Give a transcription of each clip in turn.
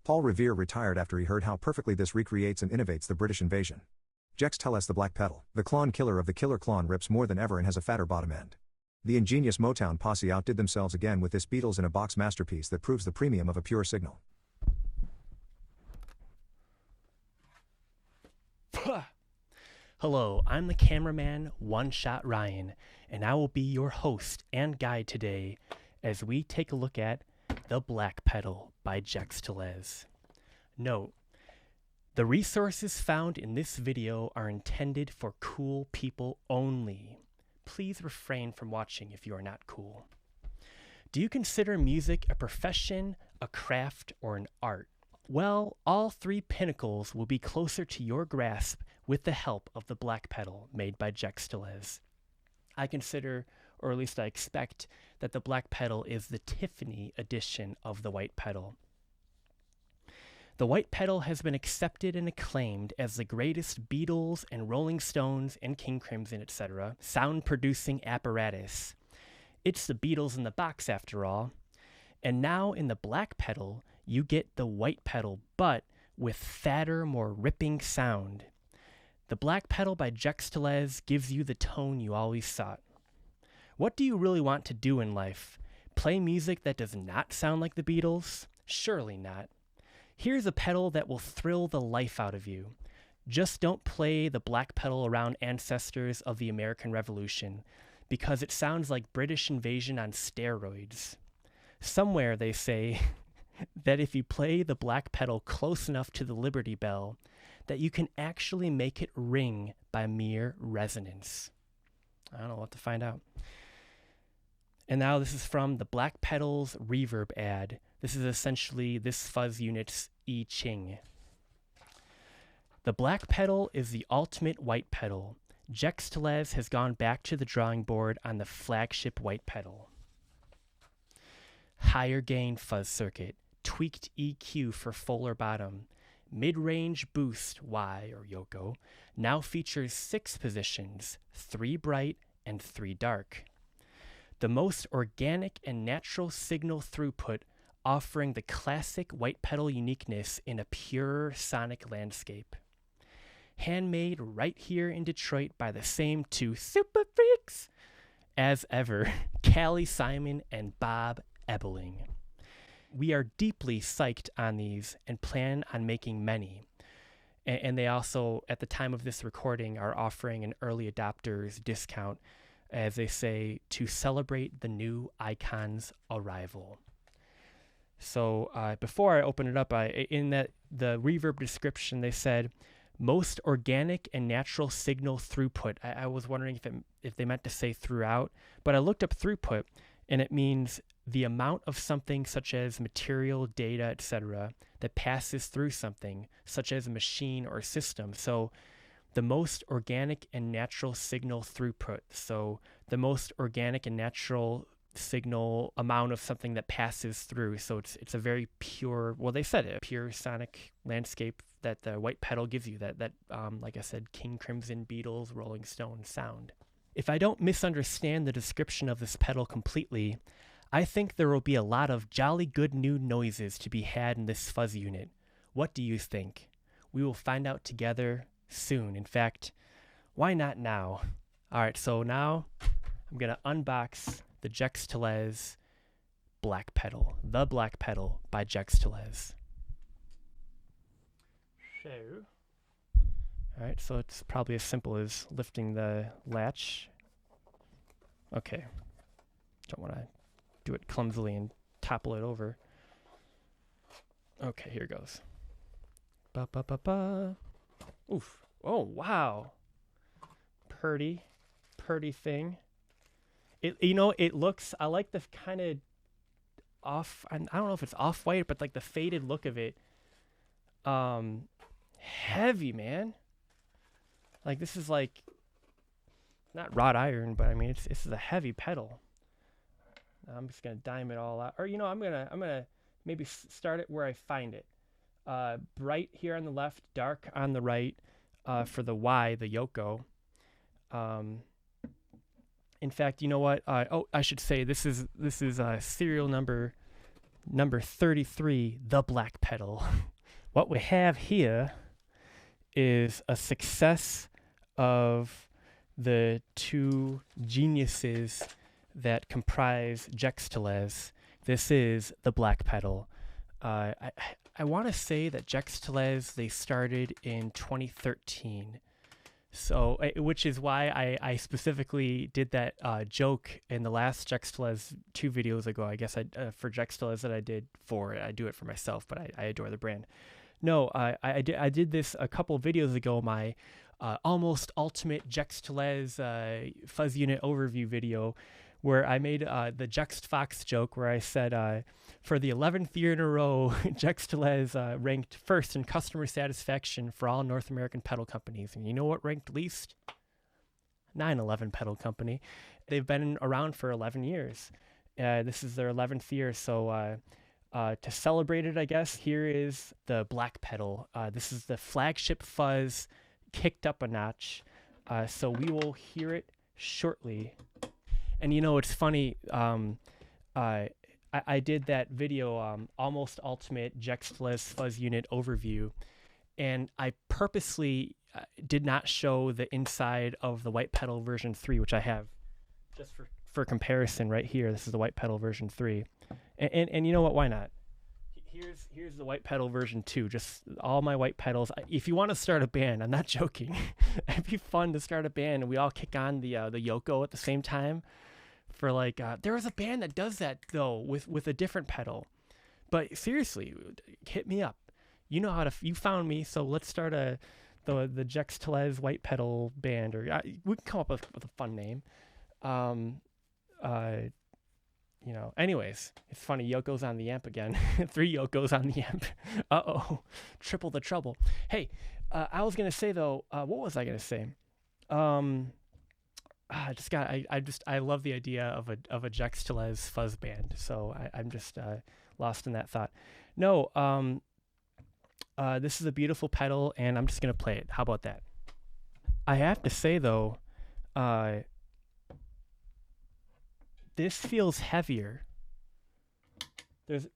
Paul Revere retired after he heard how perfectly this recreates and innovates the British invasion. Jext TELEZ the black pedal. The clone killer of the killer clone rips more than ever and has a fatter bottom end. The ingenious Motown posse outdid themselves again with this Beatles in a box masterpiece that proves the premium of a pure signal. Hello, I'm the cameraman, One Shot Ryan, and I will be your host and guide today as we take a look at The Black Pedal by Jext TELEZ. Note, the resources found in this video are intended for cool people only. Please refrain from watching if you are not cool. Do you consider music a profession, a craft, or an art? Well, all three pinnacles will be closer to your grasp with the help of the black pedal made by Jext TELEZ. I consider, or at least I expect, that the black pedal is the Tiffany edition of the white pedal. The white pedal has been accepted and acclaimed as the greatest Beatles and Rolling Stones and King Crimson, etc. sound-producing apparatus. It's the Beatles in the box after all. And now in the black pedal, you get the white pedal, but with fatter, more ripping sound. The black pedal by Jext TELEZ gives you the tone you always sought. What do you really want to do in life? Play music that does not sound like the Beatles? Surely not. Here's a pedal that will thrill the life out of you. Just don't play the black pedal around ancestors of the American Revolution, because it sounds like British invasion on steroids. Somewhere they say that if you play the black pedal close enough to the Liberty Bell, that you can actually make it ring by mere resonance. I don't know, we'll have to find out. And now this is from the Black Pedal's reverb ad. This is essentially this fuzz unit's I Ching. The black pedal is the ultimate white pedal. Jext TELEZ has gone back to the drawing board on the flagship white pedal. Higher gain fuzz circuit, tweaked EQ for fuller bottom, mid-range boost Y or Yoko now features 6 positions, 3 bright and 3 dark. The most organic and natural signal throughput, offering the classic white pedal uniqueness in a pure sonic landscape. Handmade right here in Detroit by the same two super freaks as ever, Callie Simon and Bob Ebeling. We are deeply psyched on these and plan on making many. And they also, at the time of this recording, are offering an early adopters discount, as they say, to celebrate the new icon's arrival. So before I open it up, in the reverb description, they said, most organic and natural signal throughput. I was wondering if they meant to say throughout, but I looked up throughput, and it means the amount of something such as material, data, etc., that passes through something, such as a machine or system. So the most organic and natural signal throughput. So the most organic and natural signal amount of something that passes through. So it's a very pure, well, they said it, pure sonic landscape that the white pedal gives you, that like I said, King Crimson, Beatles, Rolling Stones sound. If I don't misunderstand the description of this pedal completely, I think there will be a lot of jolly good new noises to be had in this fuzz unit. What do you think? We will find out together soon. In fact, why not now? All right, so now I'm going to unbox the Jext TELEZ black pedal, the black pedal by Jext TELEZ. All right, so it's probably as simple as lifting the latch. Okay, don't want to do it clumsily and topple it over. Okay, here goes. Ba ba ba ba. Oof. Oh, wow. Purdy thing. It looks, I like the kind of off, I don't know if it's off-white, but like the faded look of it. Heavy, man. Like this is like, not wrought iron, but I mean, this is a heavy pedal. I'm just going to dime it all out. Or, I'm going to maybe start it where I find it. Bright here on the left, dark on the right, for the Y, the Yoko. In fact, you know what? I should say this is serial number number 33, the black pedal. What we have here is a success of the two geniuses that comprise Jext TELEZ. This is the black pedal. I want to say that Jext TELEZ, they started in 2013. So, which is why I specifically did that joke in the last Jext TELEZ 2 videos ago. I guess for Jext TELEZ that I did I do it for myself, but I adore the brand. No, I did this a couple videos ago, my almost ultimate Jext TELEZ fuzz unit overview video, where I made the Jext Fox joke where I said, for the 11th year in a row, Jext TELEZ ranked first in customer satisfaction for all North American pedal companies. And you know what ranked least? 911 Pedal Company. They've been around for 11 years. This is their 11th year, so to celebrate it, I guess, here is the black pedal. This is the flagship fuzz kicked up a notch, so we will hear it shortly. And you know, it's funny, I did that video, Almost Ultimate Jext TELEZ Fuzz Unit Overview, and I purposely did not show the inside of the white pedal version 3, which I have just for comparison right here. This is the white pedal version 3. And you know what, why not? Here's the white pedal version 2, just all my white pedals. If you want to start a band, I'm not joking, it'd be fun to start a band and we all kick on the Yoko at the same time. For like, there was a band that does that though with a different pedal. But seriously, hit me up. You know how to. You found me, so let's start the Jext TELEZ white pedal band, or we can come up with a fun name. You know. Anyways, it's funny. Yoko's on the amp again. 3 Yokos on the amp. Triple the trouble. Hey, I was gonna say though. What was I gonna say? I love the idea of a Jext TELEZ fuzz band, so I'm just lost in that thought. No, this is a beautiful pedal, and I'm just gonna play it. How about that? I have to say though, this feels heavier. There's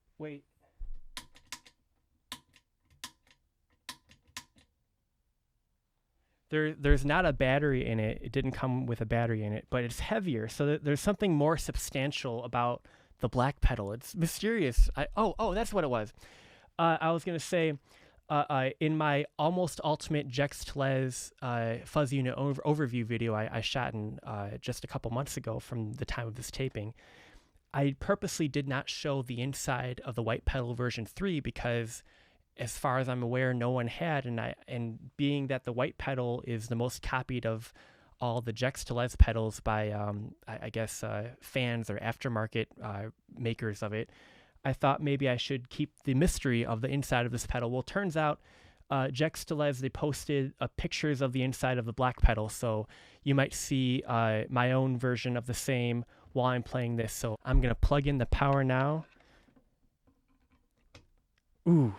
not a battery in it. It didn't come with a battery in it, but it's heavier. So there's something more substantial about the black pedal. It's mysterious. That's what it was. I was going to say, in my almost ultimate Jext TELEZ fuzz unit overview video I shot in just a couple months ago from the time of this taping, I purposely did not show the inside of the white pedal version 3 because, as far as I'm aware, no one had, and being that the white pedal is the most copied of all the Jext TELEZ pedals by, I guess, fans or aftermarket makers of it, I thought maybe I should keep the mystery of the inside of this pedal. Well, turns out Jext TELEZ, they posted pictures of the inside of the black pedal, so you might see my own version of the same while I'm playing this. So I'm going to plug in the power now. Ooh.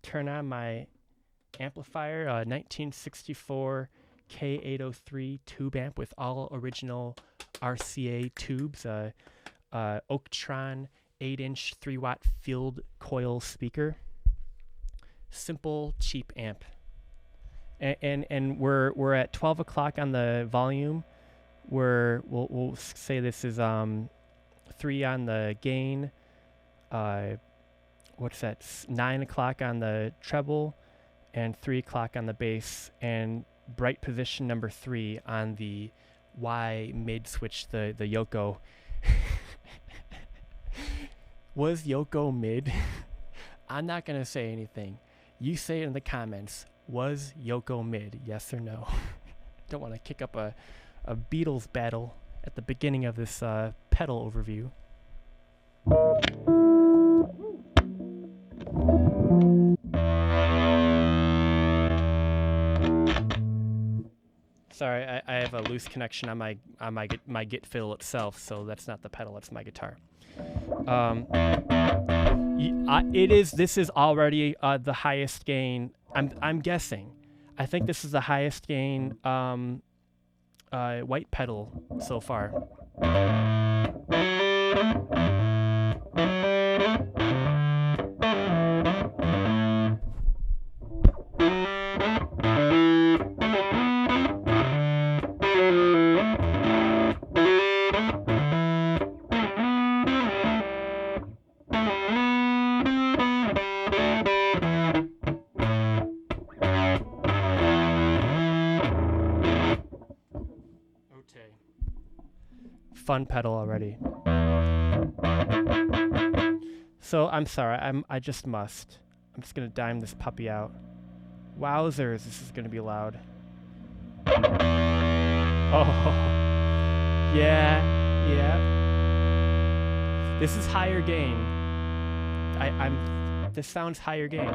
Turn on my amplifier, 1964 K803 tube amp with all original RCA tubes, Oaktron 8-inch 3-watt field coil speaker. Simple, cheap amp. And we're at 12 o'clock on the volume. We'll say this is 3 on the gain. What's that? 9 o'clock on the treble, and 3 o'clock on the bass, and bright position number 3 on the Y mid switch, the Yoko. Was Yoko mid? I'm not gonna say anything. You say it in the comments. Was Yoko mid? Yes or no? Don't want to kick up a Beatles battle at the beginning of this pedal overview. Sorry, I have a loose connection on my git fiddle itself, so that's not the pedal, that's my guitar. This is already the highest gain. I'm guessing. I think this is the highest gain white pedal so far. fun pedal already. So I'm sorry, I just must. I'm just gonna dime this puppy out. Wowzers, this is gonna be loud. Oh, yeah. This is higher gain. This sounds higher gain.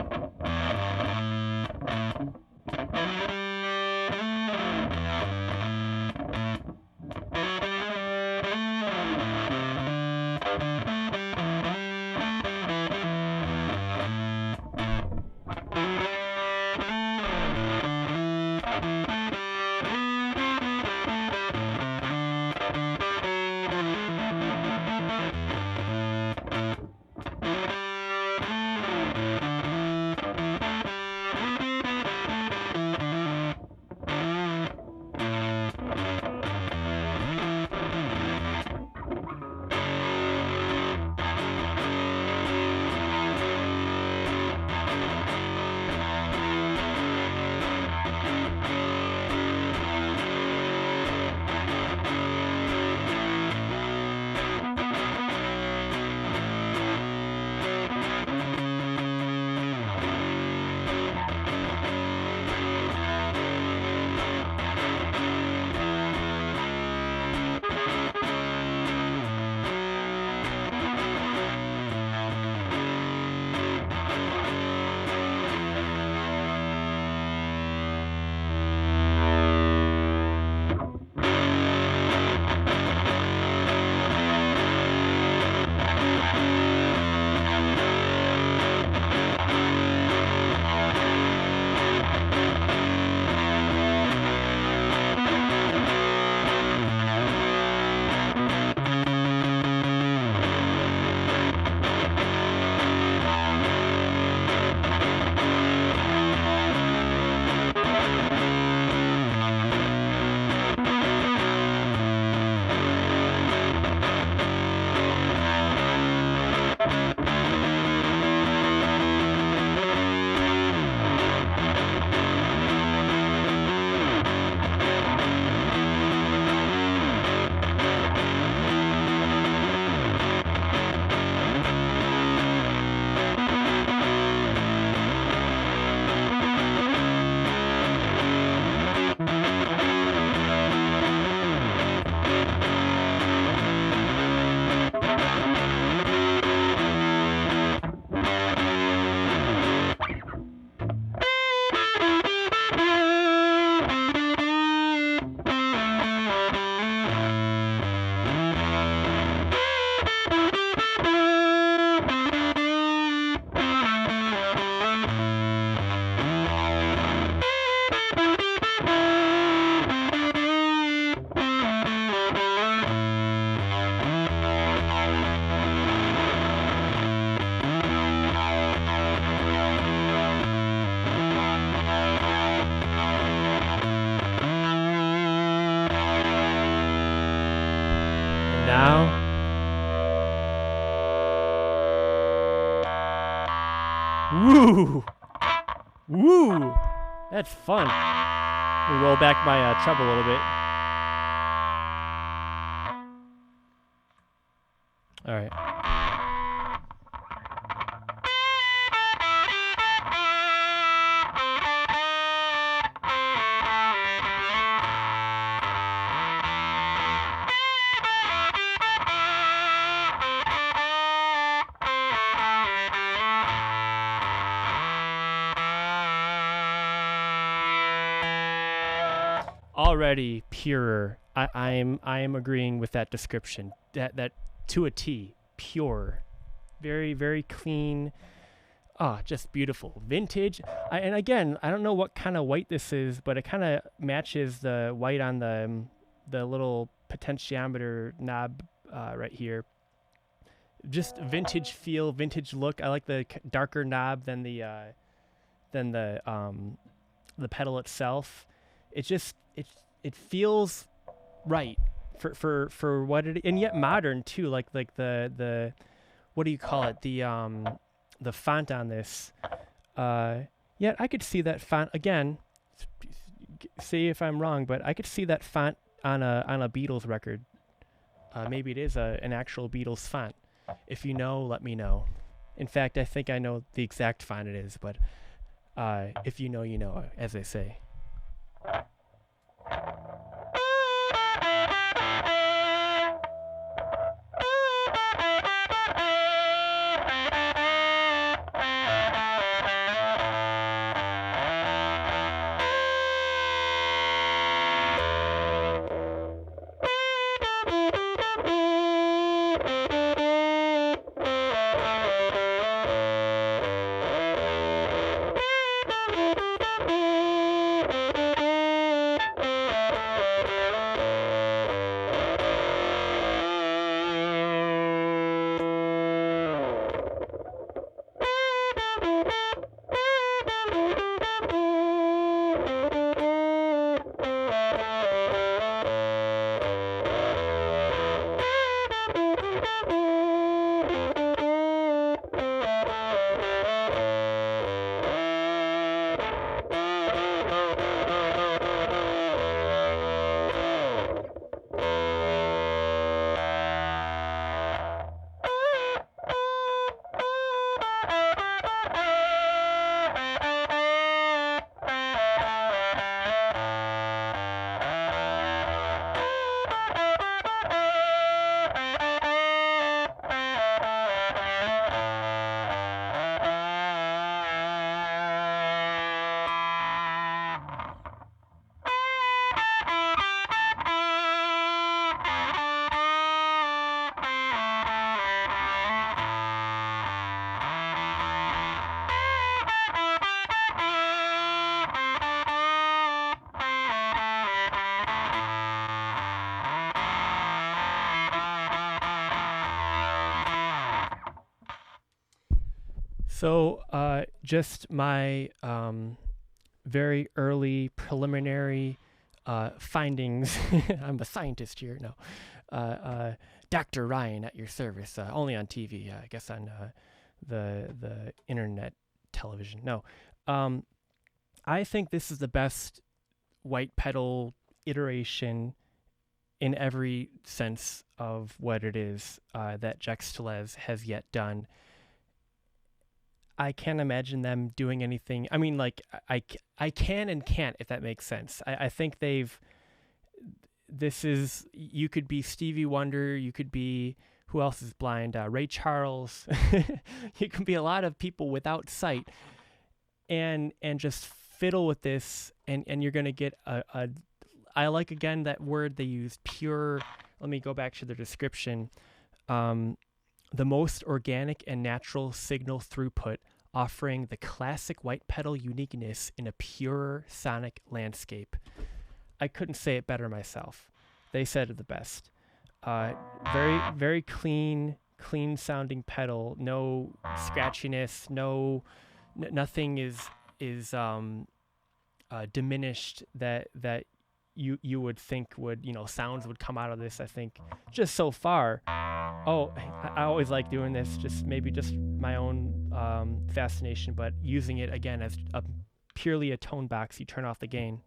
Now, woo, that's fun. We roll back my treble a little bit. All right. Already purer. I am agreeing with that description. That to a T, pure, very, very clean. Just beautiful, vintage. And again, I don't know what kind of white this is, but it kind of matches the white on the little potentiometer knob right here. Just vintage feel, vintage look. I like the darker knob than the pedal itself. It feels right for what it, and yet modern too. Like the what do you call it? The font on this. Yet I could see that font again. See if I'm wrong, but I could see that font on a Beatles record. maybe it is an actual Beatles font. If you know, let me know. In fact, I think I know the exact font it is, but if you know, you know, as they say. So, just my very early preliminary findings. I'm a scientist here. No, Dr. Ryan at your service. Only on TV. I guess on the internet television. No, I think this is the best white pedal iteration in every sense of what it is that Jext TELEZ has yet done. I can't imagine them doing anything. I mean, like, I can and can't, if that makes sense. I think you could be Stevie Wonder, you could be, who else is blind? Ray Charles. You can be a lot of people without sight and just fiddle with this, and you're going to get I like, again, that word they use, pure. Let me go back to the description. The most organic and natural signal throughput, offering the classic white pedal uniqueness in a pure sonic landscape. I couldn't say it better myself. They said it the best. Very, very clean sounding pedal. No scratchiness. Nothing is diminished that you would think would, sounds would come out of this. I think just so far. Oh, I always like doing this, just my own fascination, but using it again as purely a tone box. You turn off the gain.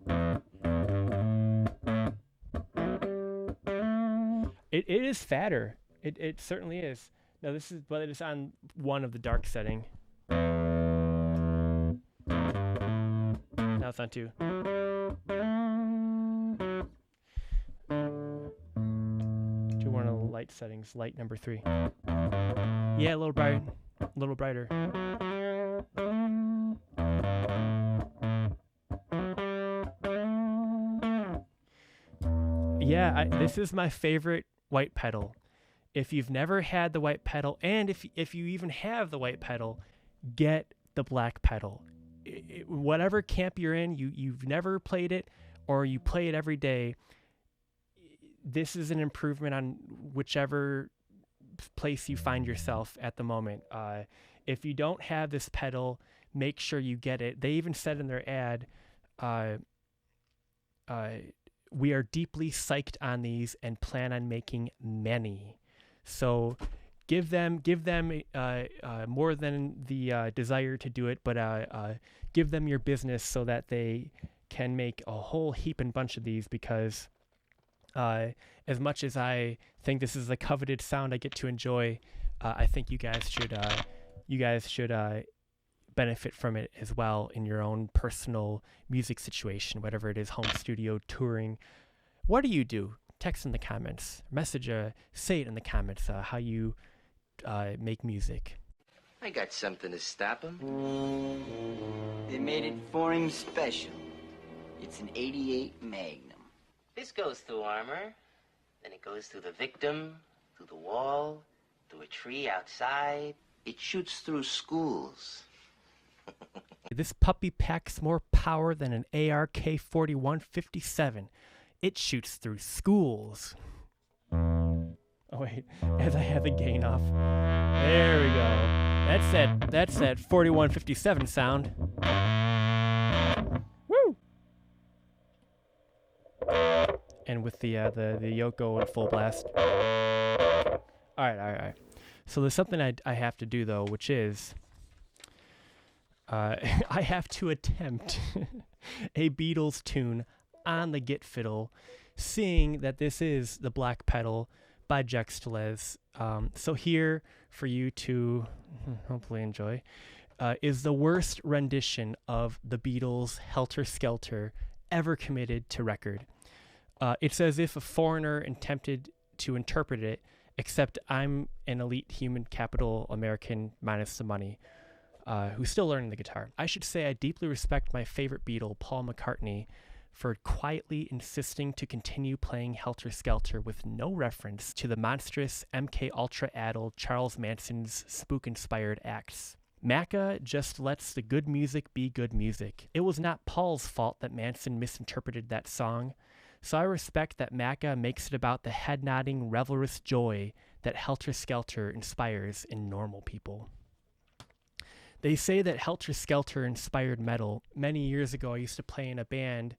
It is fatter. It certainly is. Now this is, but it's on one of the dark setting. Now it's on 2. One of the light settings, light number 3. Yeah, a little brighter. Yeah, this is my favorite white pedal. If you've never had the white pedal, and if you even have the white pedal, get the black pedal. Whatever camp you're in, you've never played it, or you play it every day, this is an improvement on whichever place you find yourself at the moment. If you don't have this pedal, make sure you get it. They even said in their ad, we are deeply psyched on these and plan on making many. So give them more than the desire to do it, but give them your business so that they can make a whole heap and bunch of these, because As much as I think this is a coveted sound I get to enjoy, I think you guys should benefit from it as well in your own personal music situation, whatever it is, home studio, touring. What do you do? Text in the comments, message, say it in the comments, how you make music. I got something to stop him. They made it for him special. It's an 88 Magnum. This goes through armor, then it goes through the victim, through the wall, through a tree outside. It shoots through schools. This puppy packs more power than an ARK-41-57. It shoots through schools. Oh wait, as I have the gain off. There we go. That's that 4157 sound. Woo! And with the Yoko at full blast. All right. So there's something I have to do though, which is I have to attempt a Beatles tune on the Git fiddle, seeing that this is the Black Pedal by Jext TELEZ. So here, for you to hopefully enjoy, is the worst rendition of the Beatles' Helter Skelter ever committed to record. It's as if a foreigner attempted to interpret it, except I'm an elite human capital American minus the money, who's still learning the guitar. I should say I deeply respect my favorite Beatle, Paul McCartney, for quietly insisting to continue playing Helter Skelter with no reference to the monstrous MK Ultra-addled Charles Manson's spook-inspired acts. Macca just lets the good music be good music. It was not Paul's fault that Manson misinterpreted that song, so I respect that Macca makes it about the head-nodding, revelrous joy that Helter Skelter inspires in normal people. They say that Helter Skelter inspired metal. Many years ago, I used to play in a band.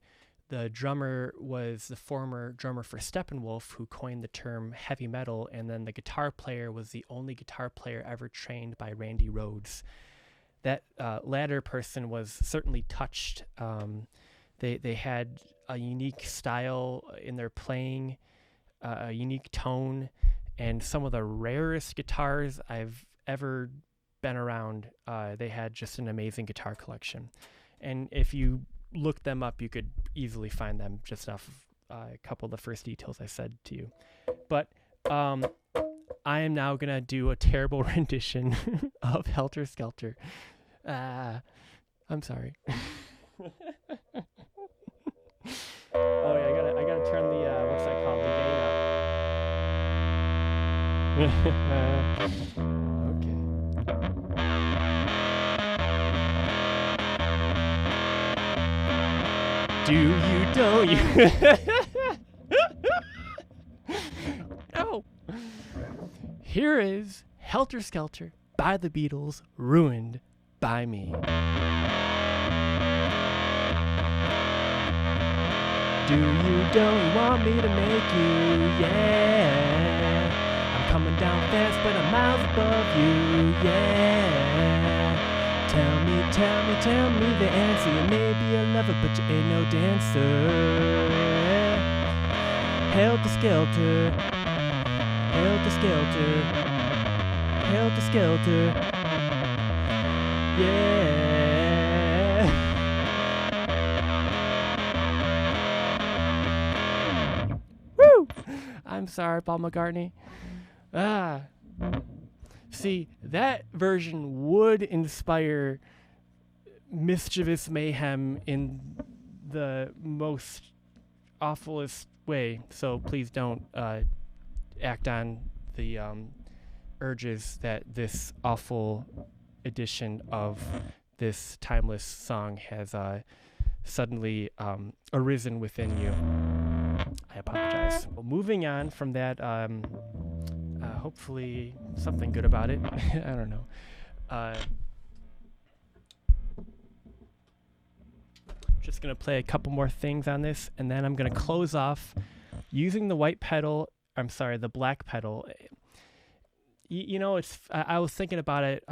The drummer was the former drummer for Steppenwolf, who coined the term heavy metal, and then the guitar player was the only guitar player ever trained by Randy Rhoads. That latter person was certainly touched. They had a unique style in their playing, a unique tone, and some of the rarest guitars I've ever been around. They had just an amazing guitar collection. And if you look them up, you could easily find them just off of a couple of the first details I said to you. But I am now going to do a terrible rendition of Helter Skelter. I'm sorry. Oh yeah, I gotta turn the what's that called? The gain up. Okay. Do you, don't you? No. Here is Helter Skelter by the Beatles, ruined by me. Do you, don't you want me to make you? Yeah. I'm coming down fast, but I'm miles above you. Yeah. Tell me the answer. You may be a lover, but you ain't no dancer. Helter Skelter. Helter Skelter. Helter Skelter. Yeah. Woo! I'm sorry, Paul McCartney. See, that version would inspire mischievous mayhem in the most awfulest way. So please don't act on the urges that this awful edition of this timeless song has suddenly arisen within you. I apologize. Well, moving on from that, hopefully something good about it. I don't know. Just going to play a couple more things on this, and then I'm going to close off using the black pedal. You know, I was thinking about it,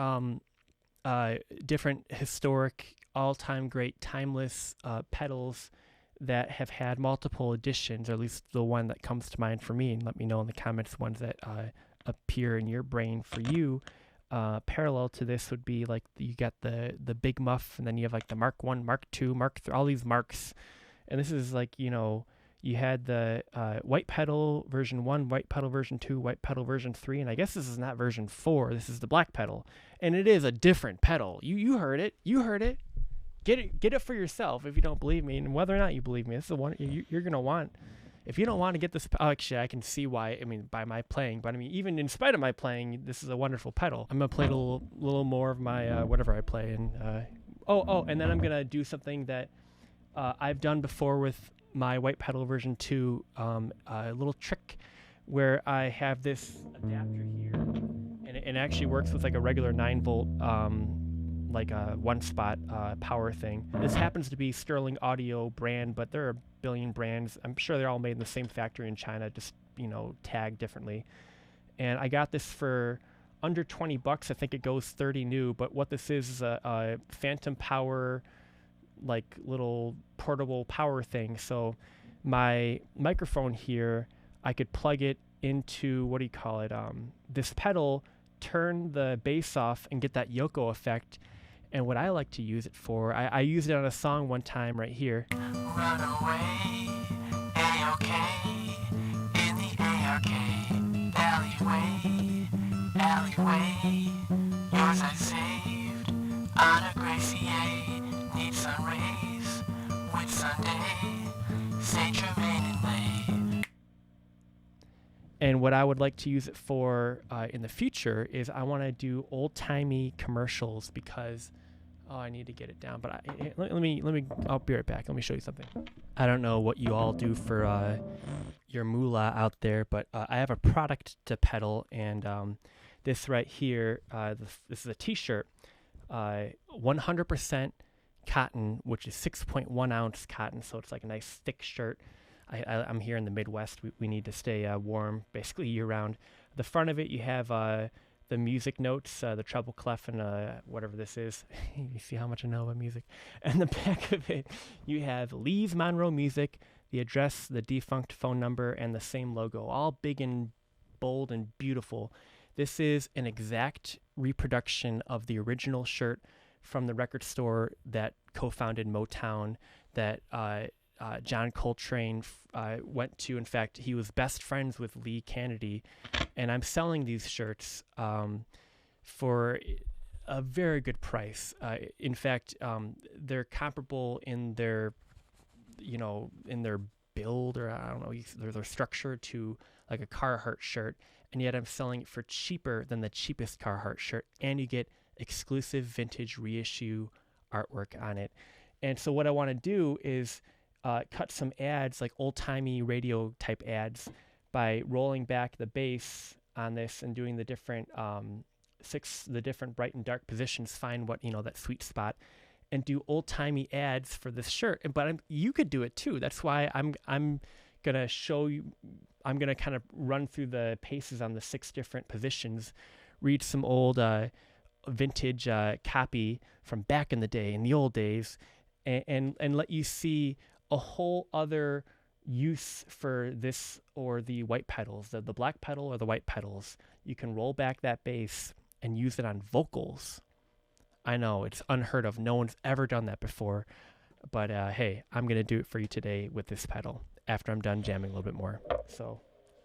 different historic, all-time great, timeless pedals that have had multiple editions, or at least the one that comes to mind for me, and let me know in the comments ones that appear in your brain for you. Parallel to this would be like you got the Big Muff, and then you have like the Mark 1, Mark 2, Mark 3, all these marks. And this is like, you know, you had the white pedal version 1, white pedal version 2, white pedal version 3, and I guess this is not version 4. This is the black pedal, and it is a different pedal. You heard it. You heard it. Get it for yourself if you don't believe me, and whether or not you believe me, this is the one you're gonna want. If you don't want to get this, actually, I can see why. I mean, by my playing, but I mean, even in spite of my playing, this is a wonderful pedal. I'm gonna play a little more of my whatever I play, and and then I'm gonna do something that I've done before with my white pedal version 2, a little trick where I have this adapter here, and it actually works with like a regular 9-volt, like a one-spot power thing. This happens to be Sterling Audio brand, but there are a billion brands. I'm sure they're all made in the same factory in China, just, you know, tagged differently. And I got this for under 20 bucks. I think it goes 30 new, but what this is a phantom power, like little portable power thing. So my microphone here, I could plug it into, what do you call it, this pedal, turn the bass off and get that Yoko effect. And what I like to use it for, I used it on a song one time right here. Run away, A-OK, in the A-R-K, alleyway, yours I saved, on a Gracie A, need sun rays, with Sunday, Saint Germain and Lay. And what I would like to use it for in the future is I want to do old-timey commercials because, I need to get it down. But let me, I'll be right back. Let me show you something. I don't know what you all do for your moolah out there, but I have a product to peddle, and this right here, this is a t-shirt, 100% cotton, which is 6.1 ounce cotton, so it's like a nice thick shirt. I'm here in the Midwest. We need to stay warm basically year-round. The front of it, you have the music notes, the treble clef, and whatever this is. You see how much I know about music. And the back of it, you have Lee's Monroe Music, the address, the defunct phone number, and the same logo, all big and bold and beautiful. This is an exact reproduction of the original shirt from the record store that co-founded Motown, that John Coltrane went to. In fact, he was best friends with Lee Kennedy, and I'm selling these shirts for a very good price. In fact, they're comparable in their, in their build, or I don't know, their structure to like a Carhartt shirt, and yet I'm selling it for cheaper than the cheapest Carhartt shirt, and you get exclusive vintage reissue artwork on it. And so what I want to do is cut some ads, like old-timey radio type ads, by rolling back the bass on this and doing the different the different bright and dark positions, find what, that sweet spot, and do old-timey ads for this shirt. But you could do it too. That's why I'm gonna show you. I'm gonna kind of run through the paces on the 6 different positions, read some old vintage copy from back in the day, in the old days, and let you see a whole other use for this, or the white pedals, the black pedal or the white pedals. You can roll back that bass and use it on vocals. I know, it's unheard of. No one's ever done that before. But hey, I'm going to do it for you today with this pedal after I'm done jamming a little bit more. So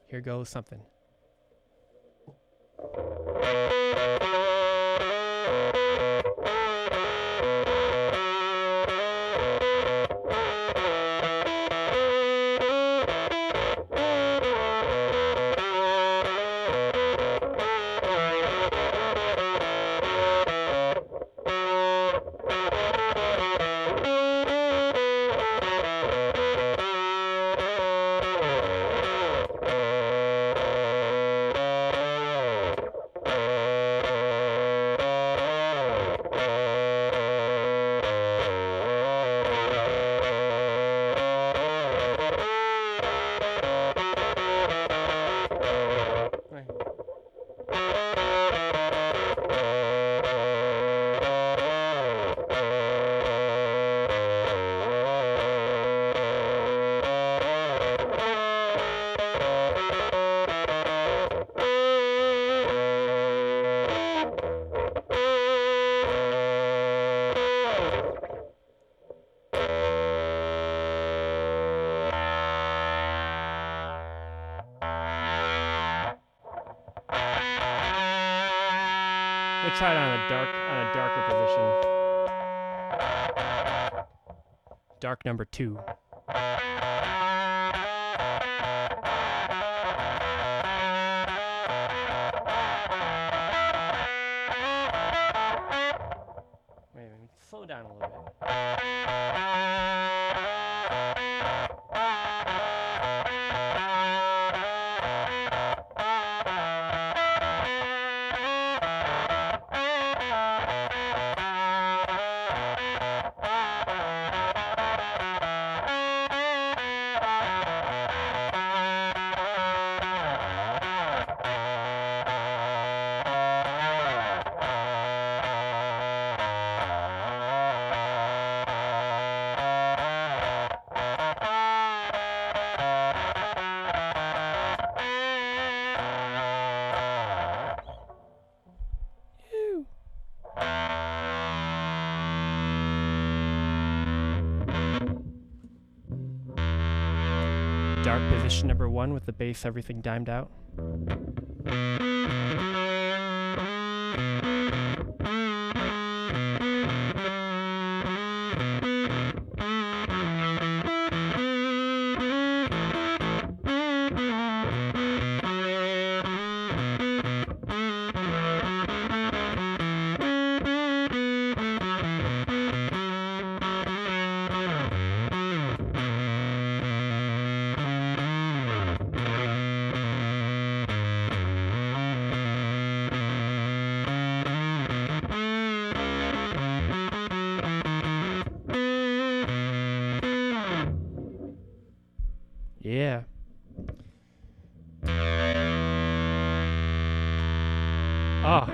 here goes something. gonna try it on a darker position. Dark number 2. Wait, slow down a little bit. Dark position number 1 with the base, everything dimed out. Yeah. Oh,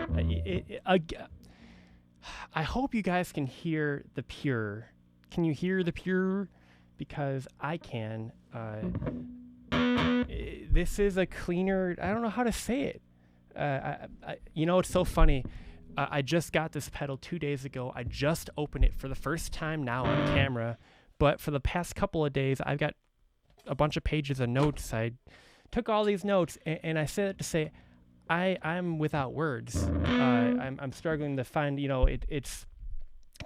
I hope you guys can hear the pure. Can you hear the pure? Because I can. This is a cleaner. I don't know how to say it. You know, it's so funny. I just got this pedal 2 days ago. I just opened it for the first time now on camera. But for the past couple of days, I've got a bunch of pages of notes. I took all these notes, and I said it to say, I'm without words. I'm struggling to find, you know, it's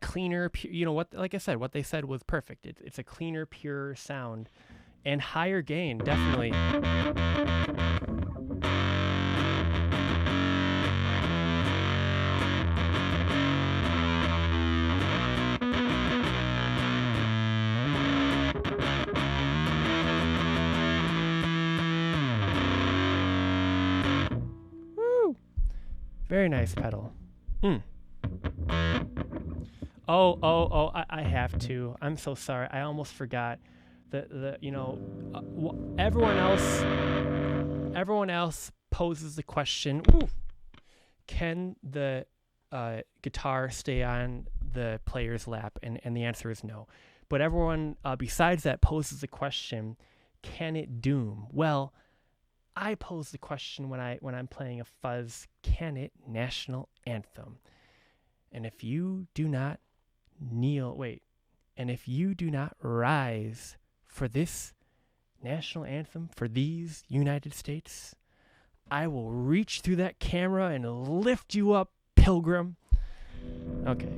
cleaner, you know, what, like I said, what they said was perfect. It's a cleaner, pure sound and higher gain, definitely. Very nice pedal. Oh, I have to. I'm so sorry. I almost forgot. You know, everyone else poses the question, can the guitar stay on the player's lap? And the answer is no. But everyone besides that poses the question, can it doom? Well, I pose the question when I'm playing a fuzz, can it national anthem? And if you do not and if you do not rise for this national anthem for these United States, I will reach through that camera and lift you up, pilgrim. Okay.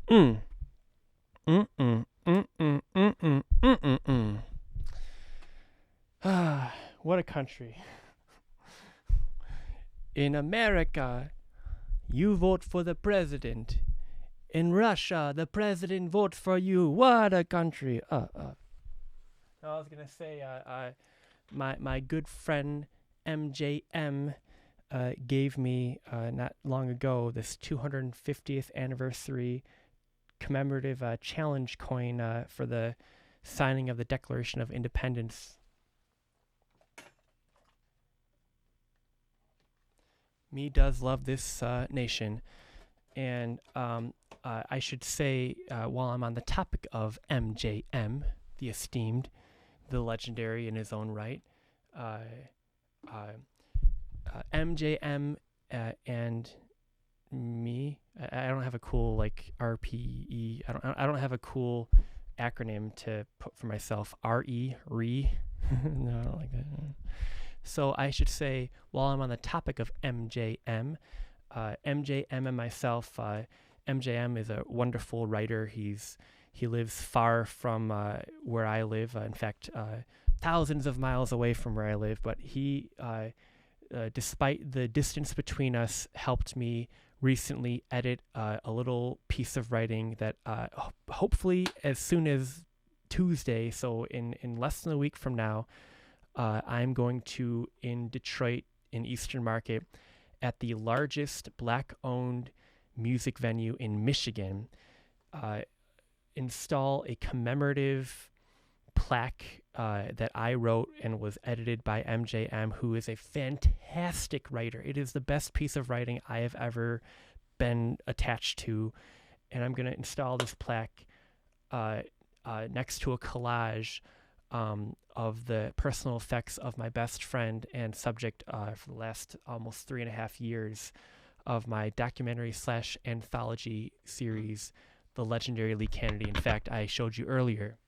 Mm. Mm-mm. Mm-mm. Mm-mm. Mm-mm. Ah, what a country. In America, you vote for the president. In Russia, the president votes for you. What a country. I was going to say, my good friend MJM gave me not long ago this 250th anniversary commemorative challenge coin for the signing of the Declaration of Independence. Me does love this nation. And I should say, while I'm on the topic of MJM, the esteemed, the legendary in his own right, MJM and me, I don't have a cool like RPE. I don't have a cool acronym to put for myself. RE. No, I don't like that. So I should say, while I'm on the topic of MJM, MJM and myself, MJM is a wonderful writer. He lives far from where I live. In fact, thousands of miles away from where I live. But he, despite the distance between us, helped me recently edit a little piece of writing that hopefully as soon as Tuesday, so in less than a week from now, I'm going to, in Detroit, in Eastern Market, at the largest Black-owned music venue in Michigan, install a commemorative plaque that I wrote and was edited by MJM, who is a fantastic writer. It is the best piece of writing I have ever been attached to, and I'm going to install this plaque next to a collage of the personal effects of my best friend and subject for the last almost 3.5 years of my documentary / anthology series, The Legendary Lee Kennedy. In fact, I showed you earlier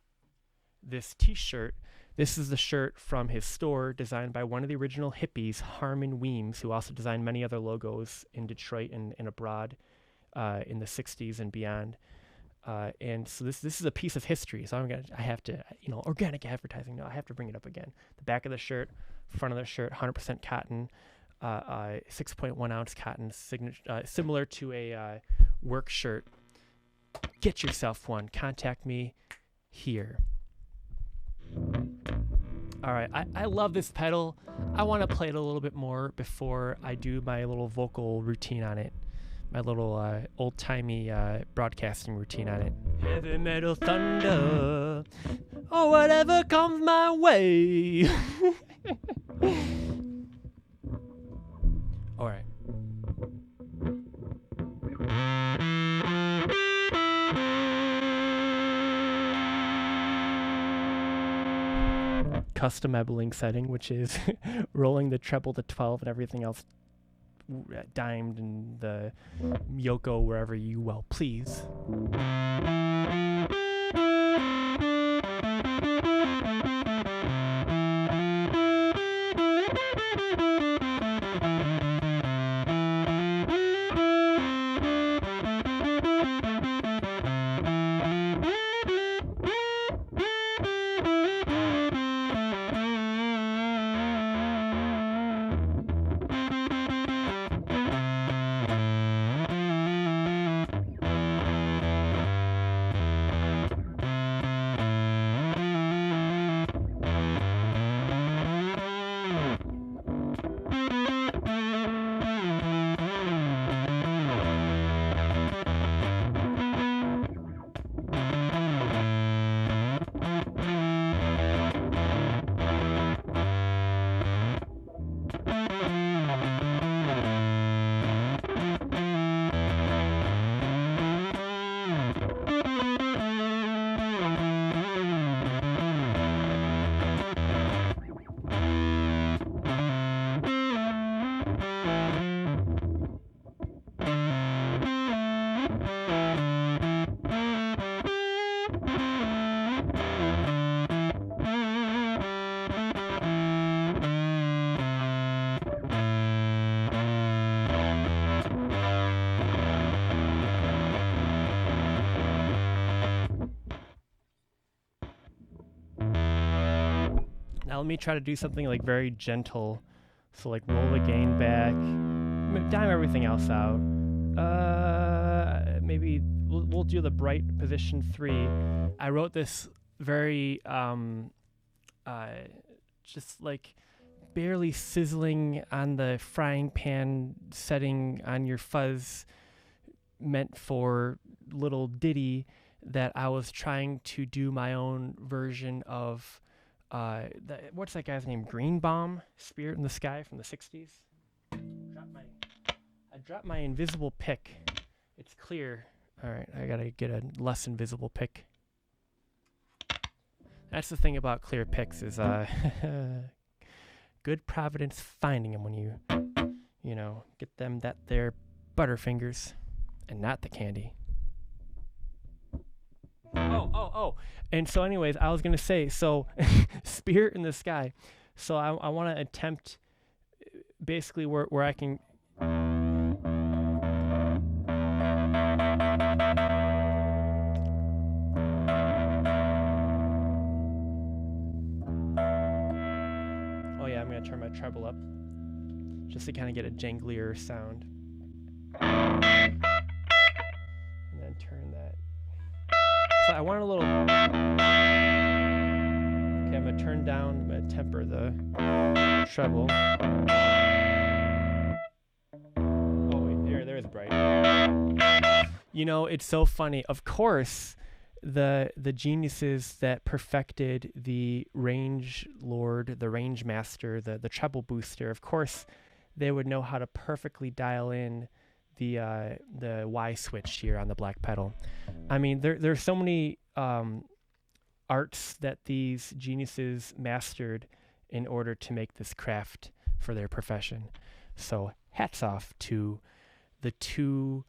this t-shirt. This is the shirt from his store, designed by one of the original hippies, Harmon Weems, who also designed many other logos in Detroit and abroad in the 60s and beyond. And so this is a piece of history. So I have to, organic advertising. No, I have to bring it up again. The back of the shirt, front of the shirt, 100% cotton, 6.1 ounce cotton, similar to a work shirt. Get yourself one. Contact me here. All right, I love this pedal. I want to play it a little bit more before I do my little vocal routine on it. My little old-timey broadcasting routine on it. Heavy metal thunder, or whatever comes my way. All right. Custom ebling setting, which is rolling the treble to 12 and everything else dimed and the Yoko wherever you well please. let me try to do something like very gentle. So like roll the gain back, dime everything else out. Maybe we'll do the bright position 3. I wrote this very just like barely sizzling on the frying pan setting on your fuzz, meant for little ditty that I was trying to do my own version of what's that guy's name? Greenbaum, Spirit in the Sky from the 60s. I dropped my invisible pick. It's clear. All right, I gotta get a less invisible pick. That's the thing about clear picks is good providence finding them when you know, get them that their butterfingers and not the candy. Oh. And so anyways, I was going to say, so Spirit in the Sky. So I want to attempt basically where I can... Oh yeah, I'm going to turn my treble up just to kind of get a janglier sound. And then turn that. So I want a little... Okay, I'm going to turn down, I'm going to temper the treble. Oh, wait, there's bright. You know, it's so funny. Of course, the geniuses that perfected the range lord, the range master, the treble booster, of course, they would know how to perfectly dial in the Y switch here on the black pedal. I mean, there's so many arts that these geniuses mastered in order to make this craft for their profession. So hats off to the two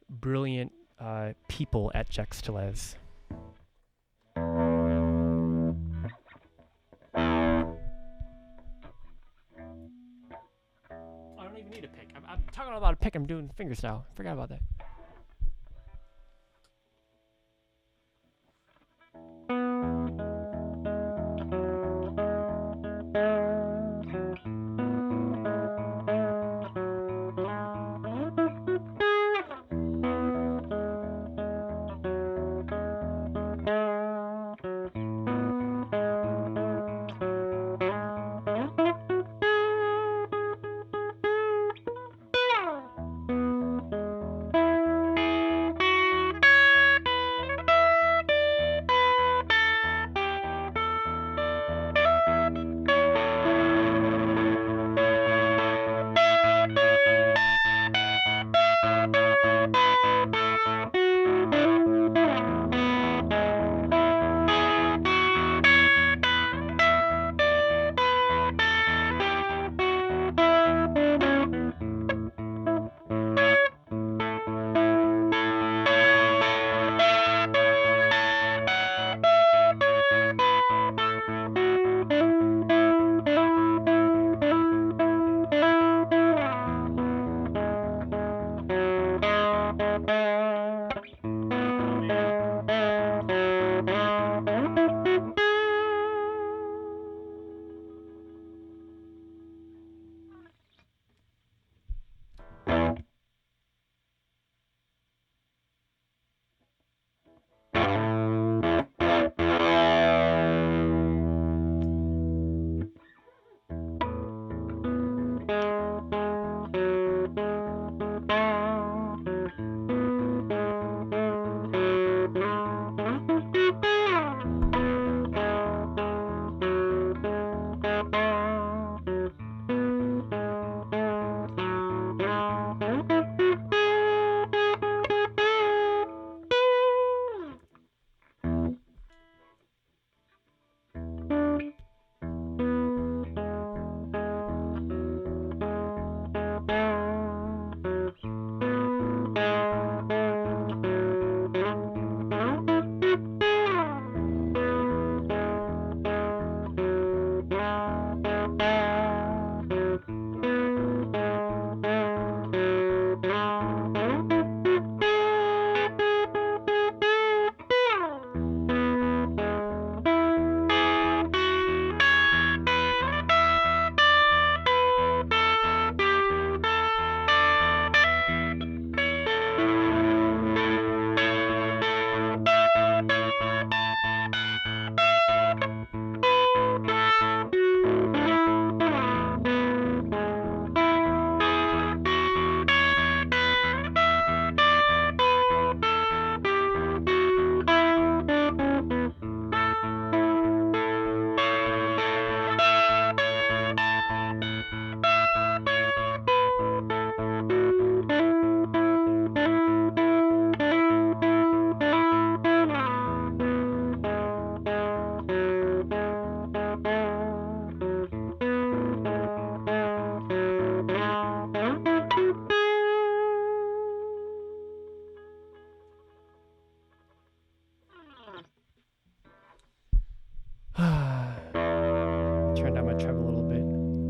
brilliant people at Jext TELEZ. I don't even need a pick. I'm talking about a pick. I'm doing fingerstyle. Forgot about that.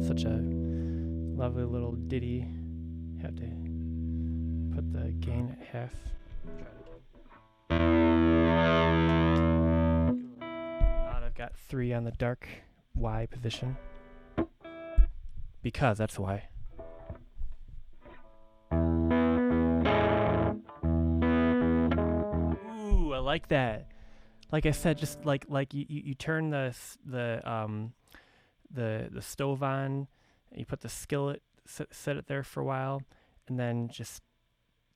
such a lovely little ditty. Have to put the gain at half. Try it again. I've got 3 on the dark Y position. Because that's why. Ooh, I like that. Like I said, just like you turn the stove on, and you put the skillet, set it there for a while, and then just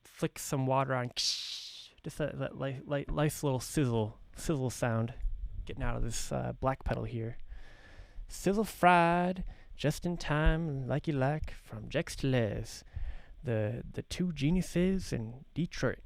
flick some water on. Just that nice little sizzle sound getting out of this black pedal here. Sizzle fried, just in time, like you like, from Jext TELEZ, the 2 geniuses in Detroit.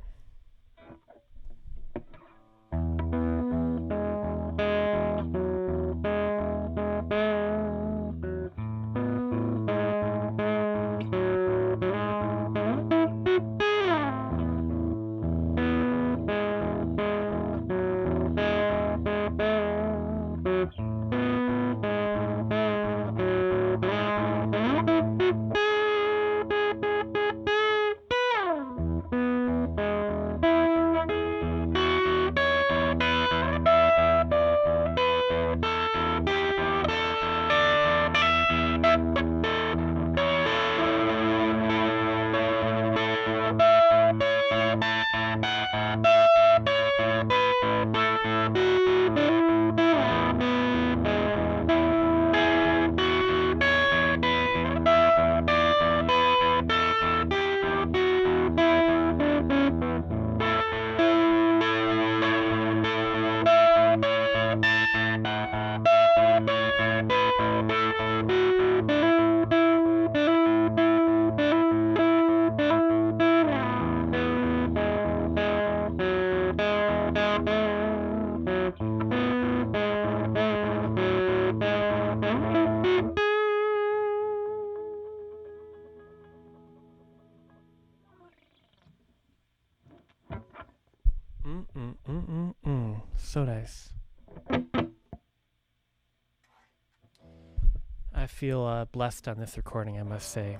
So nice. I feel blessed on this recording, I must say.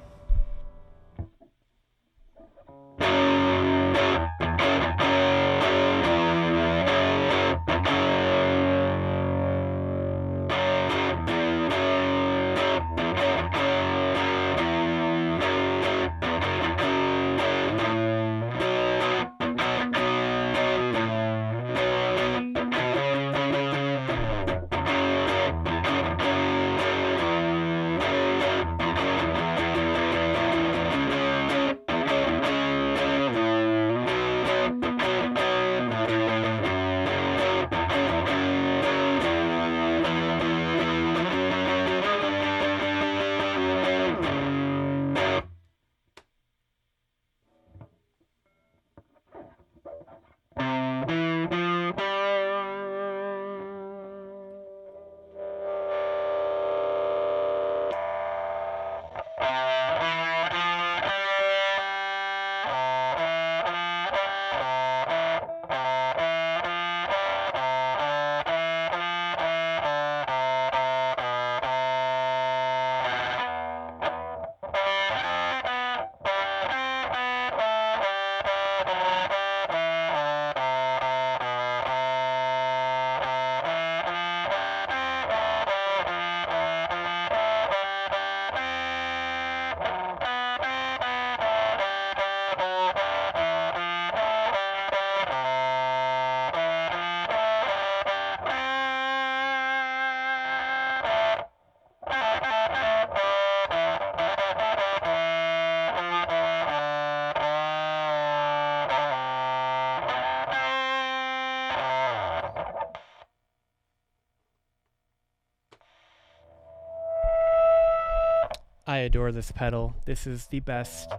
I adore this pedal. This is the best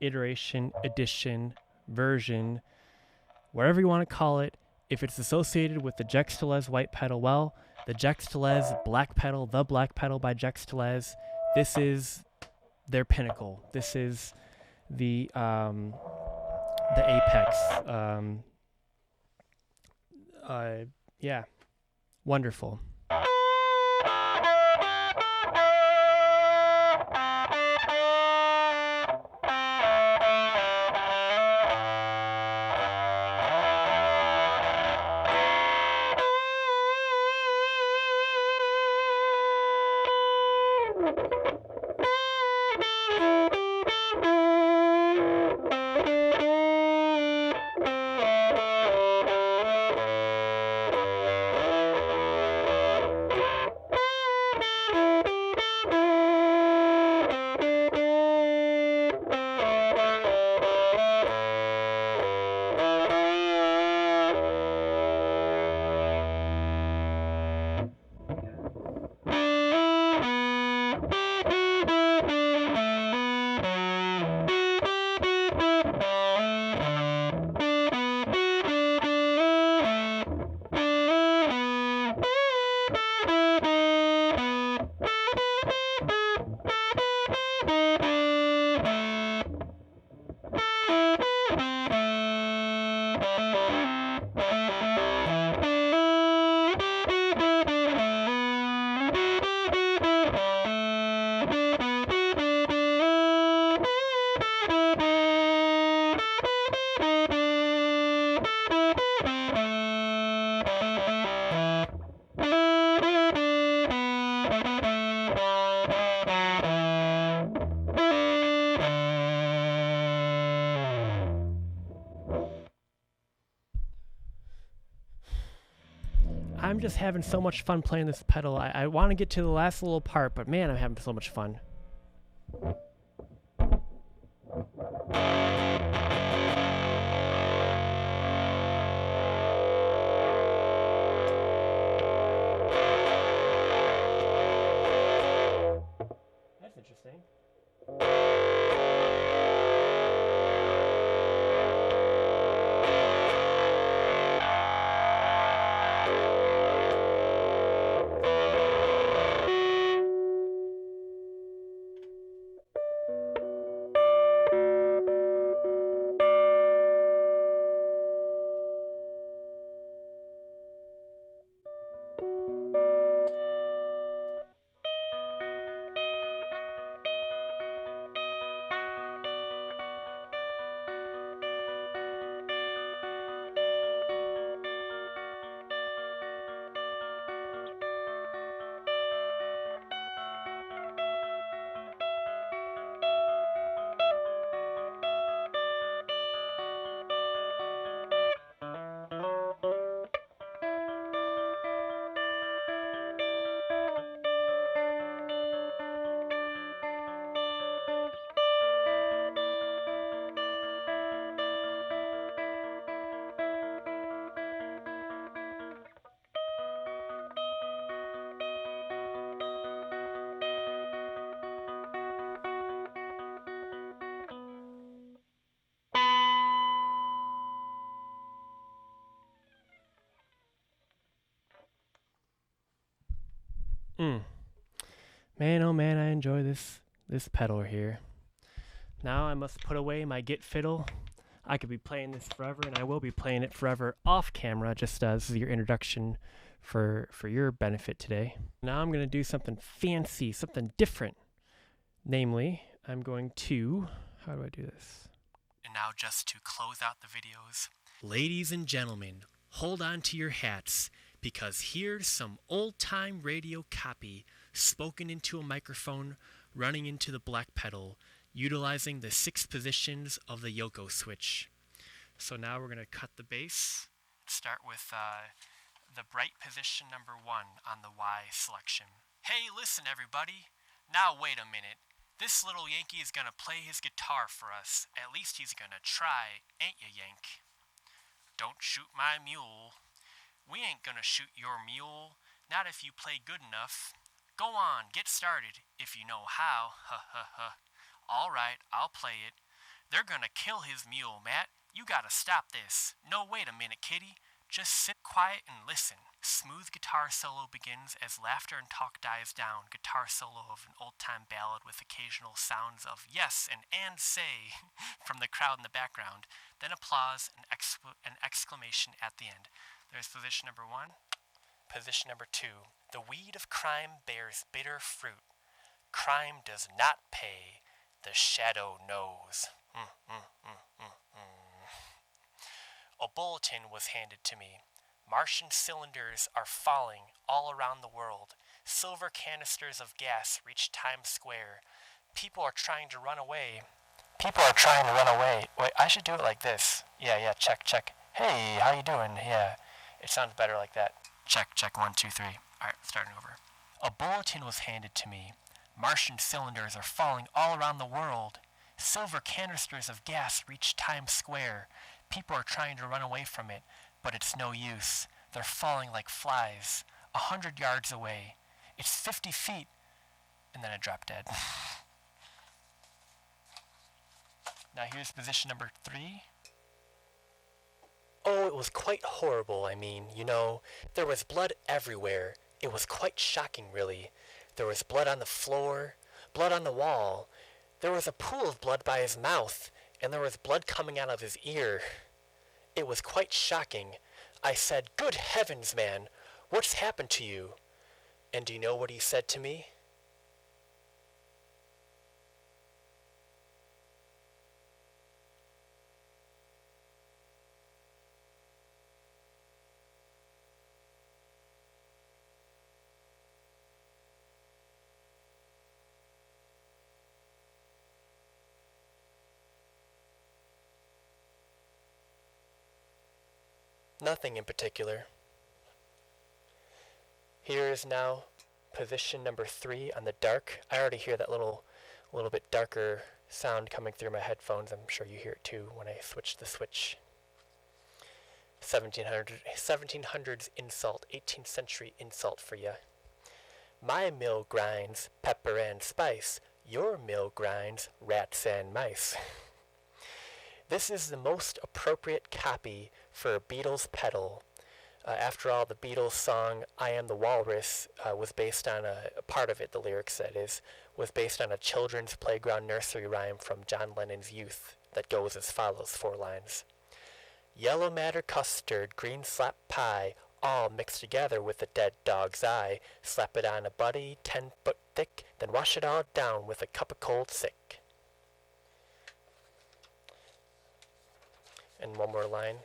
iteration, edition, version, whatever you want to call it. If it's associated with the Jext TELEZ white pedal, well, the Jext TELEZ black pedal, the black pedal by Jext TELEZ, this is their pinnacle. This is the apex. Yeah, wonderful. I'm just having so much fun playing this pedal. I want to get to the last little part, but man, I'm having so much fun. That's interesting. Man, oh man, I enjoy this pedal here. Now I must put away my Git fiddle. I could be playing this forever, and I will be playing it forever off camera, just as your introduction for your benefit today. Now I'm going to do something fancy, something different. Namely, I'm going to... How do I do this? And now just to close out the videos. Ladies and gentlemen, hold on to your hats, because here's some old-time radio copy spoken into a microphone running into the black pedal, utilizing the 6 positions of the Yoko switch. So now we're going to cut the bass, start with the bright position number 1 on the Y selection. Hey, listen everybody, now wait a minute. This little Yankee is going to play his guitar for us. At least he's going to try, ain't ya, Yank? Don't shoot my mule. We ain't gonna shoot your mule, not if you play good enough. Go on, get started, if you know how, ha ha ha. Alright, I'll play it. They're gonna kill his mule, Matt. You gotta stop this. No, wait a minute, kitty. Just sit quiet and listen. Smooth guitar solo begins as laughter and talk dies down. Guitar solo of an old-time ballad with occasional sounds of yes and say from the crowd in the background. Then applause and an exclamation at the end. There's position number 1. Position number 2. The weed of crime bears bitter fruit. Crime does not pay. The shadow knows. A bulletin was handed to me. Martian cylinders are falling all around the world. Silver canisters of gas reach Times Square. People are trying to run away. Wait, I should do it like this. Yeah, check. Hey, how you doing? Yeah. It sounds better like that. Check, 1, 2, 3. Alright, starting over. A bulletin was handed to me. Martian cylinders are falling all around the world. Silver canisters of gas reach Times Square. People are trying to run away from it, but it's no use. They're falling like flies, 100 yards away. It's 50 feet. And then I drop dead. Now here's position number 3. Oh, it was quite horrible, I mean, there was blood everywhere. It was quite shocking, really. There was blood on the floor, blood on the wall. There was a pool of blood by his mouth, and there was blood coming out of his ear. It was quite shocking. I said, "Good heavens, man, what's happened to you?" And do you know what he said to me? Nothing in particular. Here is now position number 3 on the dark. I already hear that little bit darker sound coming through my headphones. I'm sure you hear it too when I switch the switch. 1700s insult, 18th century insult for ya. My mill grinds pepper and spice. Your mill grinds rats and mice. This is the most appropriate copy for a Beatles pedal. After all, the Beatles song I Am the Walrus was based on a part of it, the lyrics that is, was based on a children's playground nursery rhyme from John Lennon's youth that goes as follows, 4 lines. Yellow matter custard, green slap pie, all mixed together with a dead dog's eye. Slap it on a buddy 10 foot thick, then wash it all down with a cup of cold sick. And one more line.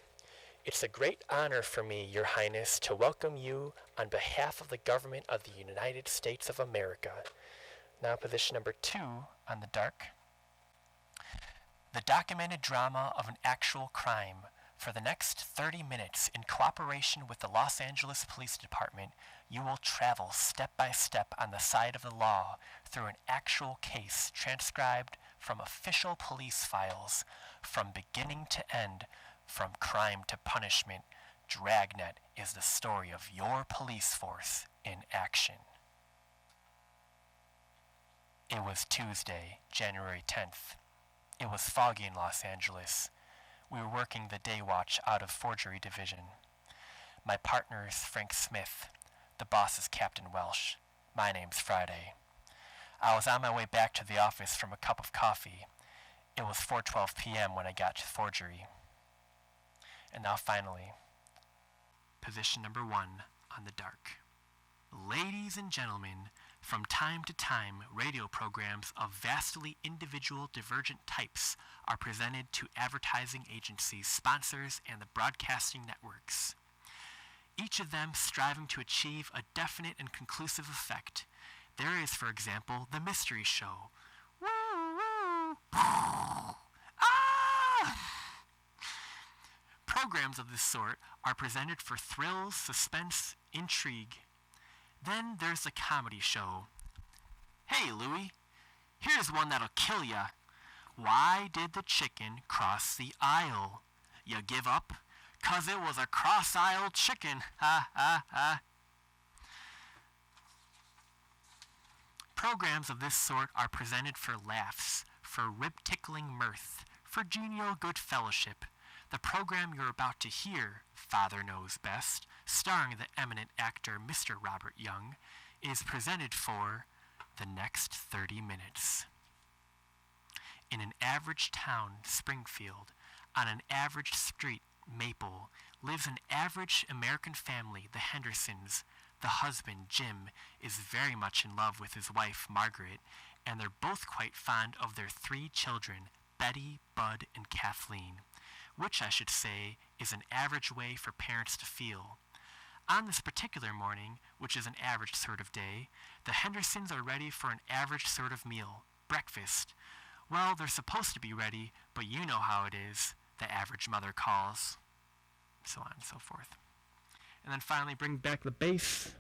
It's a great honor for me, Your Highness, to welcome you on behalf of the government of the United States of America. Now position number 2 on the dark. The documented drama of an actual crime. For the next 30 minutes, in cooperation with the Los Angeles Police Department, you will travel step by step on the side of the law through an actual case transcribed from official police files, from beginning to end, from crime to punishment. Dragnet is the story of your police force in action. It was Tuesday, January 10th. It was foggy in Los Angeles. We were working the day watch out of Forgery Division. My partner is Frank Smith. The boss is Captain Welsh. My name's Friday. I was on my way back to the office from a cup of coffee. It was 4:12 p.m. when I got to Forgery. And now finally, position number 1 on the dark. Ladies and gentlemen, from time to time, radio programs of vastly individual divergent types are presented to advertising agencies, sponsors, and the broadcasting networks, each of them striving to achieve a definite and conclusive effect. There is, for example, the Mystery Show. Woo, woo. Ah! Programs of this sort are presented for thrills, suspense, intrigue. Then there's the comedy show. Hey, Louie, here's one that'll kill ya. Why did the chicken cross the aisle? You give up? 'Cause it was a cross-eyed chicken. Ha, ha, ha. Programs of this sort are presented for laughs, for rib-tickling mirth, for genial good fellowship. The program you're about to hear, Father Knows Best, starring the eminent actor Mr. Robert Young, is presented for the next 30 minutes. In an average town, Springfield, on an average street, Maple, lives an average American family, the Hendersons. The husband, Jim, is very much in love with his wife, Margaret, and they're both quite fond of their 3 children, Betty, Bud, and Kathleen, which I should say is an average way for parents to feel. On this particular morning, which is an average sort of day, the Hendersons are ready for an average sort of meal, breakfast. Well, they're supposed to be ready, but you know how it is, the average mother calls, so on and so forth. And then finally bring back the bass.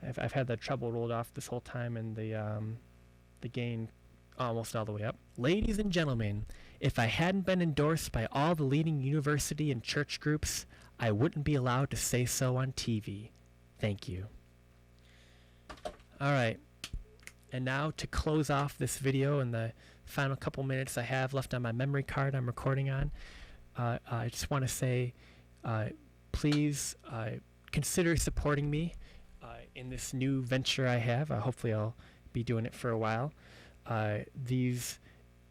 I've had that treble rolled off this whole time, and the gain almost all the way up. Ladies and gentlemen, if I hadn't been endorsed by all the leading university and church groups, I wouldn't be allowed to say so on TV. Thank you. All right. And now to close off this video in the final couple minutes I have left on my memory card I'm recording on, I just want to say, please consider supporting me in this new venture I have. Hopefully I'll be doing it for a while. These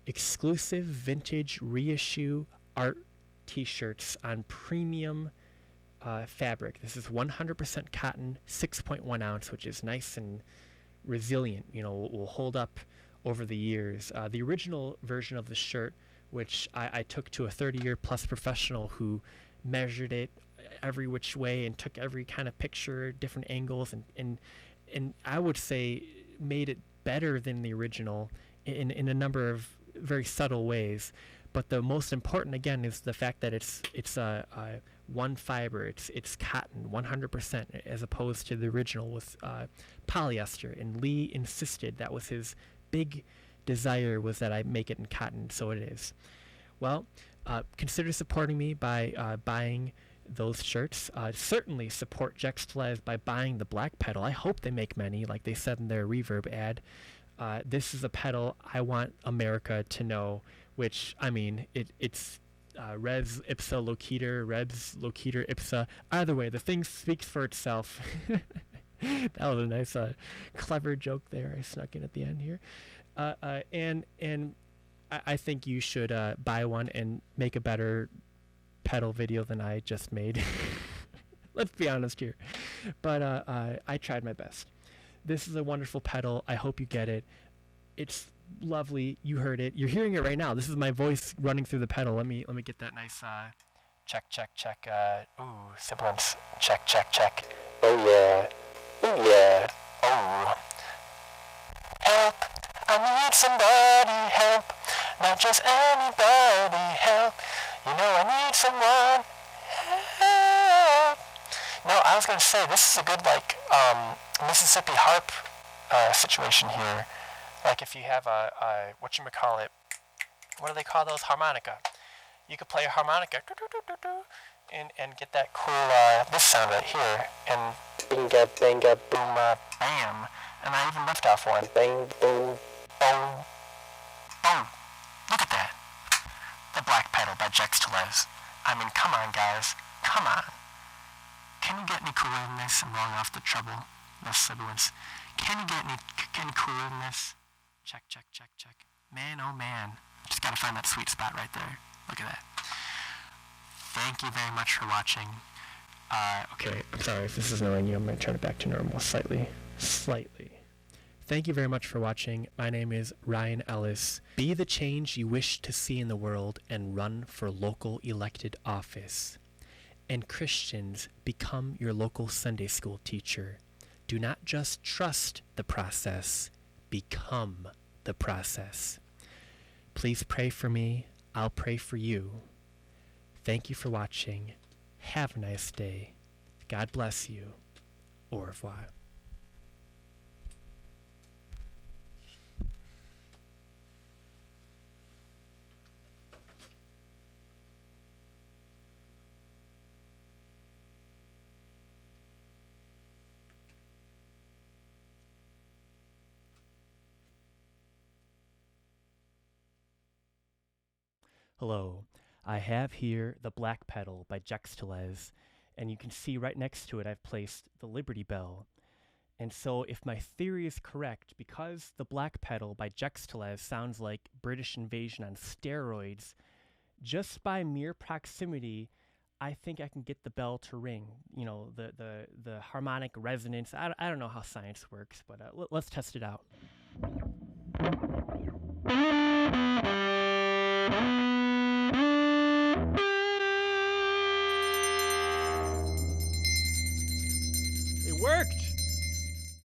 exclusive vintage reissue art t-shirts on premium fabric. This is 100% cotton, 6.1 ounce, which is nice and resilient, will hold up over the years. The original version of the shirt, which I took to a 30-year plus professional who measured it every which way and took every kind of picture, different angles, and I would say made it better than the original in a number of very subtle ways. But the most important, again, is the fact that it's one fiber. It's cotton, 100%, as opposed to the original with polyester. And Lee insisted that was his big desire, was that I make it in cotton, so it is. Well, consider supporting me by buying those shirts. Certainly support Jext TELEZ by buying the black pedal. I hope they make many, like they said in their Reverb ad. This is a pedal I want America to know, which, I mean, it's res ipsa loquitur, res loquitur ipsa. Either way, the thing speaks for itself. That was a nice, clever joke there I snuck in at the end here. And I think you should buy one and make a better pedal video than I just made. Let's be honest here. But I tried my best. This is a wonderful pedal. I hope you get it. It's lovely. You heard it. You're hearing it right now. This is my voice running through the pedal. Let me get that nice check. Ooh, sibilance. Check. Oh yeah. Oh yeah. Oh. Help! I need somebody help. Not just anybody help. You know I need someone help. No, I was gonna say this is a good Mississippi harp situation here. Like if you have a whatchamacallit, what do they call those? Harmonica. You could play a harmonica and get that cool this sound right here, and binga banga boom bam. And I even left off one. Bang boom boom boom. Look at that. The Black Pedal by Jext TELEZ. I mean, come on guys, come on. Can you get any cooler than this? I'm rolling off the treble, no sibilance. Can you get any cooler than this? Check. Man, oh man. Just gotta find that sweet spot right there. Look at that. Thank you very much for watching. Okay, I'm sorry if this is annoying you. I'm gonna turn it back to normal slightly. Thank you very much for watching. My name is Ryan Ellis. Be the change you wish to see in the world and run for local elected office. And Christians, become your local Sunday school teacher. Do not just trust the process, become the process. Please pray for me. I'll pray for you. Thank you for watching. Have a nice day. God bless you. Au revoir. Hello, I have here the Black Pedal by Jext TELEZ, and you can see right next to it I've placed the Liberty Bell. And so if my theory is correct, because the Black Pedal by Jext TELEZ sounds like British invasion on steroids, just by mere proximity, I think I can get the bell to ring. You know, the harmonic resonance. I don't know how science works, but let's test it out.